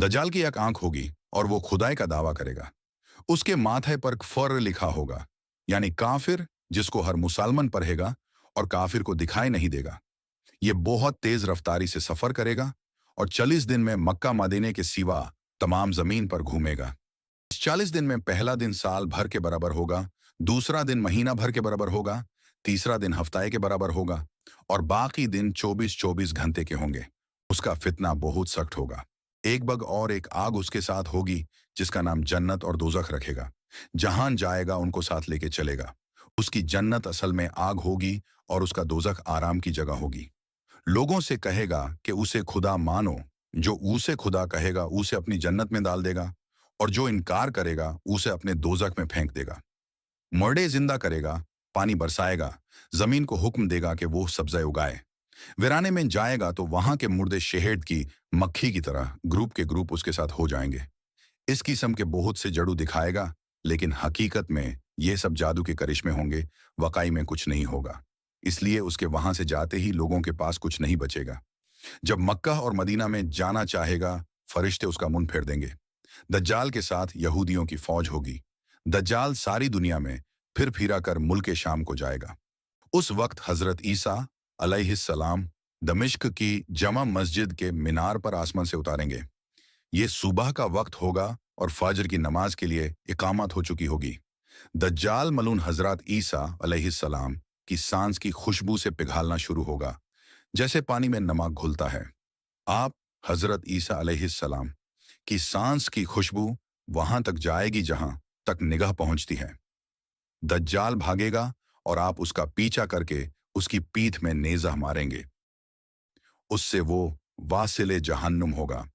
दज्जाल की एक आंख होगी और वो खुदाई का दावा करेगा। उसके माथे पर फर लिखा होगा, यानी काफिर, जिसको हर मुसलमान पढ़ेगा और काफिर को दिखाई नहीं देगा। ये बहुत तेज रफ्तारी से सफर करेगा और 40 दिन में मक्का मदीने के सिवा तमाम जमीन पर घूमेगा। इस 40 दिन में पहला दिन साल भर के बराबर होगा, दूसरा दिन महीना भर के बराबर होगा, तीसरा दिन हफ्ताए के बराबर होगा और बाकी दिन 24-24 घंटे के होंगे। उसका फितना बहुत सख्त होगा। एक बग और एक आग उसके साथ होगी, जिसका नाम जन्नत और दोजख रखेगा। जहां जाएगा उनको साथ लेके चलेगा। उसकी जन्नत असल में आग होगी और उसका दोजख आराम की जगह होगी। लोगों से कहेगा कि उसे खुदा मानो। जो उसे खुदा कहेगा उसे अपनी जन्नत में डाल देगा और जो इनकार करेगा उसे अपने दोजख में फेंक देगा। मुर्दे जिंदा करेगा, पानी बरसाएगा, जमीन को हुक्म देगा कि वो सब्ज़े उगाए। वीराने में जाएगा तो वहां के मुर्दे शहद की मक्खी की तरह ग्रुप के ग्रुप उसके साथ हो जाएंगे। इस किस्म के बहुत से जड़ू दिखाएगा, लेकिन हकीकत में ये सब जादू के करिश्मे होंगे, वकाई में कुछ नहीं होगा। इसलिए उसके वहां से जाते ही लोगों के पास कुछ नहीं बचेगा। जब मक्का और मदीना में जाना चाहेगा, फरिश्ते उसका मुंह फेर देंगे। दज्जाल के साथ यहूदियों की फौज होगी। दज्जाल सारी दुनिया में फिर फिरा कर मुल्क शाम को जाएगा। उस वक्त हजरत ईसा अलैहिस्सलाम दमिश्क की जमा मस्जिद के मीनार पर आसमान से उतारेंगे। ये सुबह का वक्त होगा और फजर की नमाज के लिए इकामत हो चुकी होगी। दज्जाल मलून हजरत ईसा अलैहिस्सलाम की सांस की खुशबू से पिघालना शुरू होगा, जैसे पानी में नमक घुलता है। आप हजरत ईसा अलैहिस्सलाम की सांस की खुशबू वहां तक जाएगी जहां तक निगाह पहुंचती है। दज्जाल भागेगा और आप उसका पीछा करके उसकी पीठ में नेजा मारेंगे। उससे वो वासिले जहन्नुम होगा।